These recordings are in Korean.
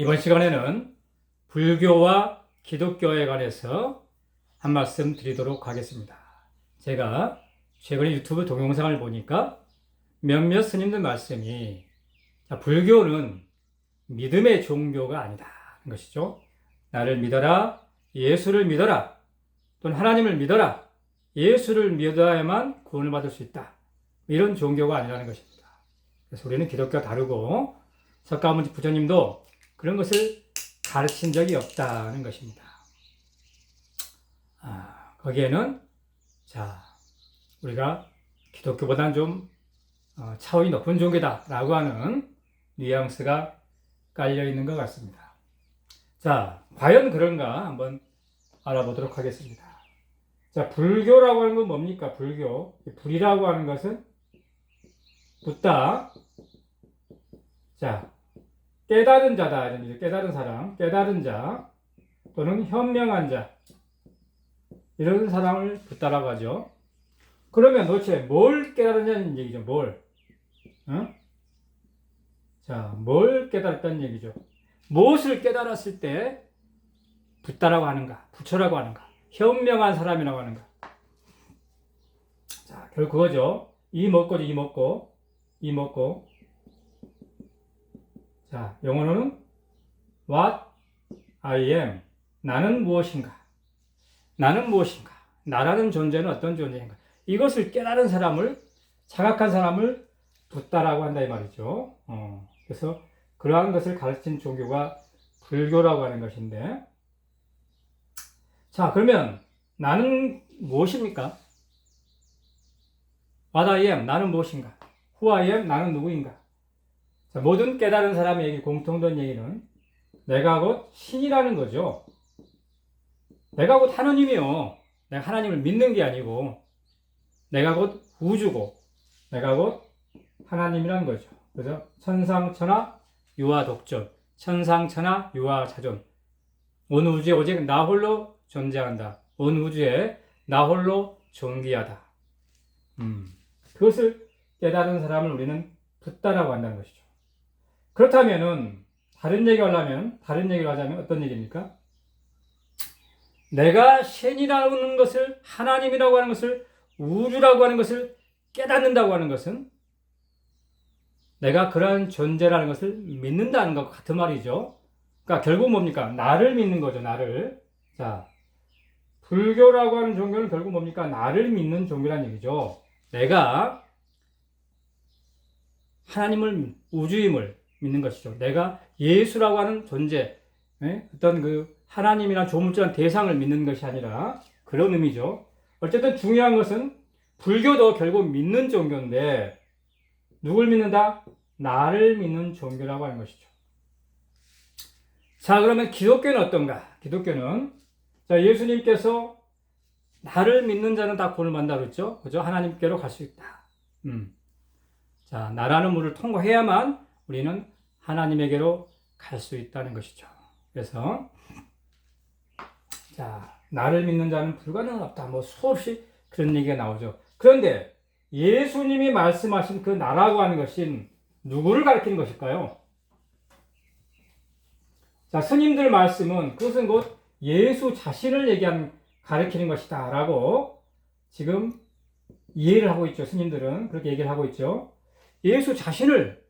이번 시간에는 불교와 기독교에 관해서 한 말씀 드리도록 하겠습니다. 제가 최근에 유튜브 동영상을 보니까 몇몇 스님들 말씀이 불교는 믿음의 종교가 아니다 하는 것이죠. 나를 믿어라, 예수를 믿어라, 또는 하나님을 믿어라, 예수를 믿어야만 구원을 받을 수 있다. 이런 종교가 아니라는 것입니다. 그래서 우리는 기독교와 다르고 석가모니 부처님도 그런 것을 가르친 적이 없다는 것입니다. 거기에는 우리가 기독교보다는 좀 차원이 높은 종교다라고 하는 뉘앙스가 깔려 있는 것 같습니다. 과연 그런가 한번 알아보도록 하겠습니다. 불교라고 하는 건 뭡니까? 불교. 불이라고 하는 것은 붓다. 깨달은 자다. 깨달은 사람, 깨달은 자, 또는 현명한 자. 이런 사람을 붓다라고 하죠. 그러면 도대체 뭘 깨달았냐는 얘기죠. 뭘 깨달았다는 얘기죠. 무엇을 깨달았을 때 붓다라고 하는가, 부처라고 하는가, 현명한 사람이라고 하는가. 결국 그거죠. 이 먹고. 영어로는 what I am. 나는 무엇인가. 나라는 존재는 어떤 존재인가. 이것을 깨달은 사람을, 자각한 사람을 붓다라고 한다 이 말이죠. 그래서 그러한 것을 가르친 종교가 불교라고 하는 것인데, 그러면 나는 무엇입니까? What I am, 나는 무엇인가? Who I am, 나는 누구인가? 모든 깨달은 사람에게 공통된 얘기는 내가 곧 신이라는 거죠. 내가 곧 하느님이요. 내가 하나님을 믿는 게 아니고 내가 곧 우주고 내가 곧 하나님이라는 거죠. 그래서 천상천하 유아 독존, 천상천하 유아 자존. 온 우주에 오직 나 홀로 존재한다. 온 우주에 나 홀로 존귀하다. 그것을 깨달은 사람을 우리는 붓다라고 한다는 것이죠. 그렇다면은 다른 얘기를 하자면 어떤 얘기입니까? 내가 신이라고 하는 것을, 하나님이라고 하는 것을, 우주라고 하는 것을 깨닫는다고 하는 것은 내가 그러한 존재라는 것을 믿는다는 것과 같은 말이죠. 그러니까 결국 뭡니까? 나를 믿는 거죠. 나를. 불교라고 하는 종교는 결국 뭡니까? 나를 믿는 종교라는 얘기죠. 내가 하나님을, 우주임을 믿는 것이죠. 내가 예수라고 하는 존재, 어떤 그 하나님이나 조물주란 대상을 믿는 것이 아니라 그런 의미죠. 어쨌든 중요한 것은 불교도 결국 믿는 종교인데 누굴 믿는다? 나를 믿는 종교라고 하는 것이죠. 그러면 기독교는 어떤가? 기독교는 예수님께서 나를 믿는 자는 다 구원을 받는다 그랬죠? 그죠? 하나님께로 갈 수 있다. 나라는 물을 통과해야만 우리는 하나님에게로 갈 수 있다는 것이죠. 그래서 나를 믿는 자는 불가능은 없다. 수없이 그런 얘기가 나오죠. 그런데 예수님이 말씀하신 그 나라고 하는 것은 누구를 가리키는 것일까요? 스님들 말씀은 그것은 곧 예수 자신을 가리키는 것이다 라고 지금 이해를 하고 있죠. 스님들은 그렇게 얘기를 하고 있죠. 예수 자신을,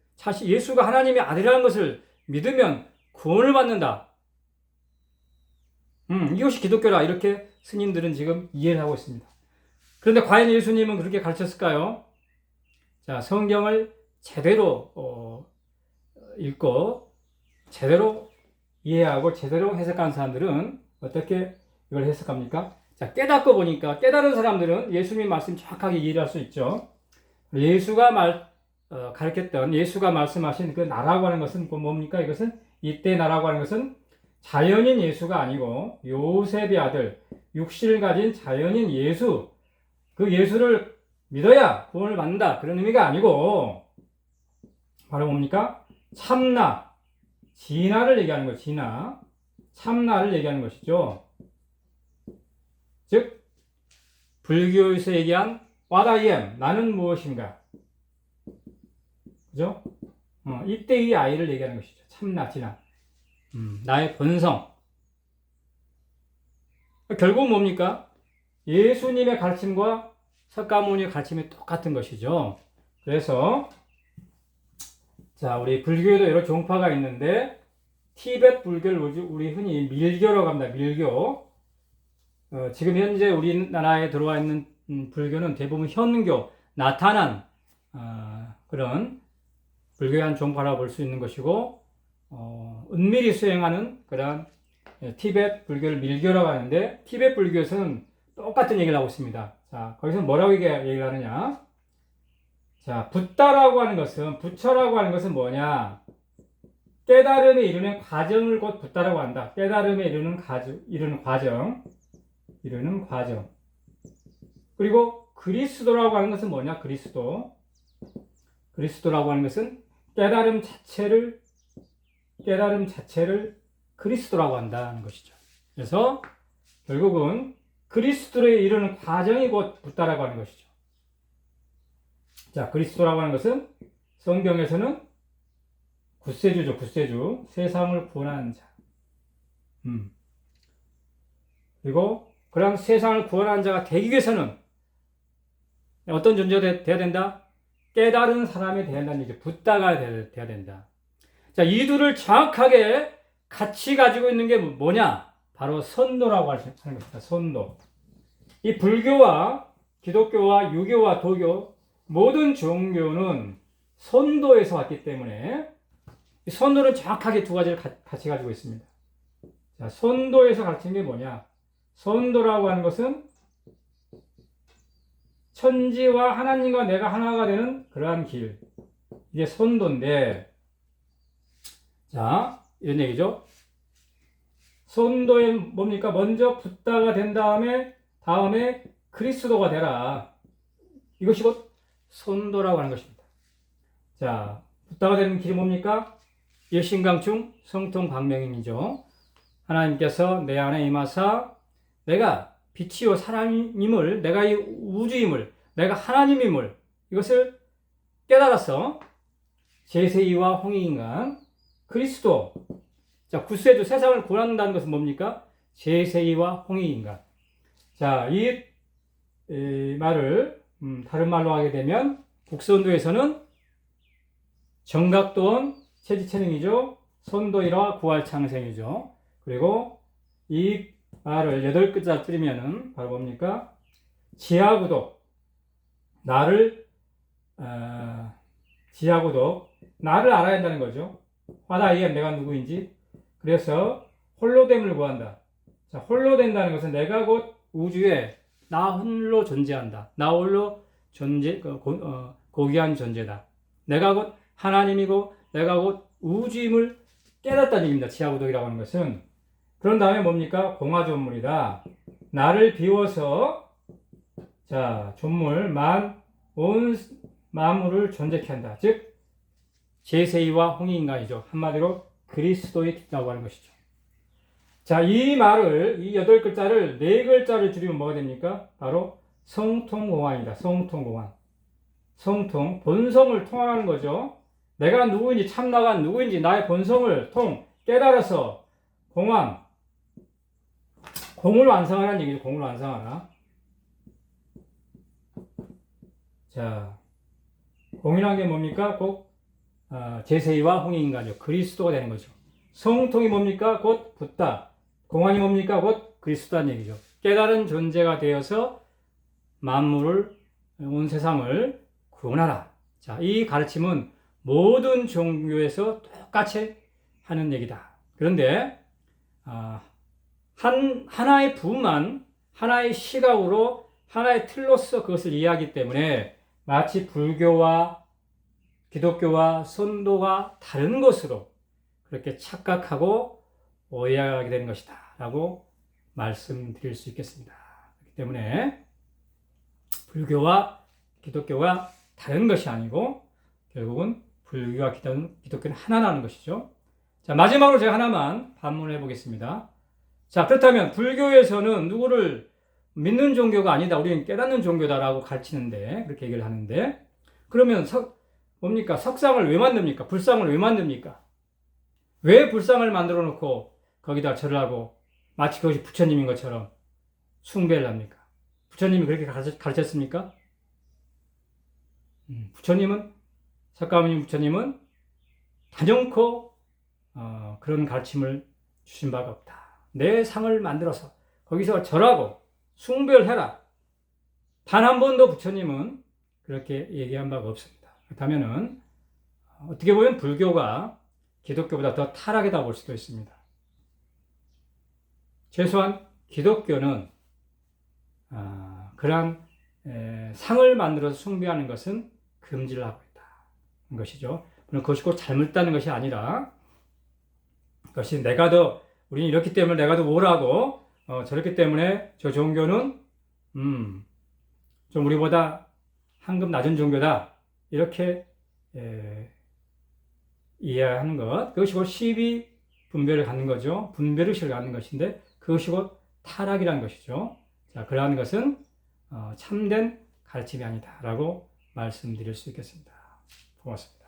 예수가 하나님의 아들이라는 것을 믿으면 구원을 받는다. 이것이 기독교라. 이렇게 스님들은 지금 이해를 하고 있습니다. 그런데 과연 예수님은 그렇게 가르쳤을까요? 성경을 제대로 읽고 제대로 이해하고 제대로 해석한 사람들은 어떻게 이걸 해석합니까? 깨닫고 보니까 깨달은 사람들은 예수님 말씀 정확하게 이해할 수 있죠. 예수가 가르쳤던, 예수가 말씀하신 그 나라고 하는 것은 뭡니까? 이것은, 이때 나라고 하는 것은 자연인 예수가 아니고 요셉의 아들, 육신을 가진 자연인 예수, 그 예수를 믿어야 구원을 받는다. 그런 의미가 아니고 바로 뭡니까? 참나, 진화를 얘기하는 거죠. 진화, 참나를 얘기하는 것이죠. 즉 불교에서 얘기한 What I am, 나는 무엇인가. 그죠? 이때 이 아이를 얘기하는 것이죠. 참나, 진화. 나의 본성. 결국 뭡니까? 예수님의 가르침과 석가모니의 가르침이 똑같은 것이죠. 그래서 자, 우리 불교에도 여러 종파가 있는데 티베트 불교를 우리 흔히 밀교라고 합니다. 밀교. 지금 현재 우리나라에 들어와 있는 불교는 대부분 현교, 나타난 그런 불교의 한 종파라고 볼 수 있는 것이고, 은밀히 수행하는 그런 티베트 불교를 밀교라고 하는데, 티베트 불교에서는 똑같은 얘기를 하고 있습니다. 자, 거기서 뭐라고 얘기를 하느냐? 자, 부처라고 하는 것은 뭐냐? 깨달음에 이르는 과정을 곧 부처라고 한다. 깨달음에 이르는 과정. 그리고 그리스도라고 하는 것은 뭐냐? 그리스도라고 하는 것은 깨달음 자체를 그리스도라고 한다는 것이죠. 그래서 결국은 그리스도에 이르는 과정이 곧 부처라고 하는 것이죠. 자, 그리스도라고 하는 것은 성경에서는 굿세주죠, 굿세주. 세상을 구원하는 자. 그리고 그런 세상을 구원하는 자가 되기 위해서는 어떤 존재가 돼야 된다? 깨달은 사람이 돼야 된다는 얘기죠. 붓다가 돼야 된다. 자, 이 둘을 정확하게 같이 가지고 있는 게 뭐냐? 바로 선도라고 하는 것입니다. 선도. 이 불교와 기독교와 유교와 도교 모든 종교는 선도에서 왔기 때문에 이 선도는 정확하게 두 가지를 같이 가지고 있습니다. 자, 선도에서 가르치는 게 뭐냐? 선도라고 하는 것은 천지와 하나님과 내가 하나가 되는 그러한 길. 이게 선도인데, 자, 이런 얘기죠. 선도에 뭡니까? 먼저 붓다가 된 다음에 그리스도가 되라. 이것이 곧 선도라고 하는 것입니다. 자, 붓다가 되는 길이 뭡니까? 일신강충 성통방명임이죠. 하나님께서 내 안에 임하사 내가 빛이요 사람임을, 내가 이 우주임을, 내가 하나님임을 이것을 깨달아서 제세이와 홍익인간 그리스도. 자, 굿세주 세상을 구원한다는 것은 뭡니까? 제세이와 홍익인간. 자, 이 말을 다른 말로 하게 되면 국선도에서는 정각도원 체지체능이죠. 선도일화 구활창생이죠. 그리고 이 말을 8글자 줄이면은 바로 뭡니까? 지하구독. 나를 알아야 한다는 거죠. 화다이에 내가 누구인지. 그래서 홀로됨을 구한다. 자, 홀로 된다는 것은 내가 곧 우주에 나 홀로 존재한다. 나 홀로 고귀한 존재다. 내가 곧 하나님이고 내가 곧 우주임을 깨닫다는 얘기입니다. 지하구독이라고 하는 것은. 그런 다음에 뭡니까? 공화존물이다. 나를 비워서 자, 존물 온 만물을 존재케 한다. 즉 제세이와 홍익인간이죠. 한마디로 그리스도의 빛이라고 하는 것이죠. 자, 이 말을 이 8글자를 4글자를 줄이면 뭐가 됩니까? 바로 성통공환이다. 성통공환. 성통, 본성을 통하는 거죠. 내가 누구인지, 참나가 누구인지 나의 본성을 깨달아서 공을 완성하라는 얘기죠. 공을 완성하라. 자, 공이라는 게 뭡니까? 곧 제세이와 홍익인간이죠. 그리스도가 되는 거죠. 성통이 뭡니까? 곧 붓다. 공안이 뭡니까? 곧 그리스도라는 얘기죠. 깨달은 존재가 되어서 만물을, 온 세상을 구원하라. 자, 이 가르침은 모든 종교에서 똑같이 하는 얘기다. 그런데 하나의 부만 하나의 시각으로 하나의 틀로서 그것을 이해하기 때문에 마치 불교와 기독교와 선도가 다른 것으로 그렇게 착각하고 오해하게 되는 것이다 라고 말씀드릴 수 있겠습니다. 그렇기 때문에 불교와 기독교가 다른 것이 아니고 결국은 불교와 기독교는 하나라는 것이죠. 자, 마지막으로 제가 하나만 반문해 보겠습니다. 자, 그렇다면 불교에서는 누구를 믿는 종교가 아니다, 우리는 깨닫는 종교다라고 가르치는데, 그렇게 얘기를 하는데, 그러면 뭡니까? 석상을 왜 만듭니까? 불상을 왜 만듭니까? 왜 불상을 만들어 놓고 거기다 절을 하고 마치 그것이 부처님인 것처럼 숭배를 합니까? 부처님이 그렇게 가르쳤습니까? 부처님은, 석가모니 부처님은 단연코 그런 가르침을 주신 바가 없다. 내 상을 만들어서 거기서 절하고 숭배를 해라. 단 한 번도 부처님은 그렇게 얘기한 바가 없습니다. 그렇다면은 어떻게 보면 불교가 기독교보다 더 타락이다 볼 수도 있습니다. 최소한 기독교는 그러한 상을 만들어서 숭배하는 것은 금지를 하고 있다는 것이죠. 물론 그것이 꼭 잘못다는 것이 아니라 그것이 우리는 이렇기 때문에 내가 더 뭐라고 저렇기 때문에 저 종교는 좀 우리보다 한 급 낮은 종교다 이렇게 이해하는 것, 그것이 곧 시비 분별을 갖는 거죠. 분별의식을 갖는 것인데 그것이 곧 타락이라는 것이죠. 자, 그러한 것은 참된 가르침이 아니다라고 말씀드릴 수 있겠습니다. 고맙습니다.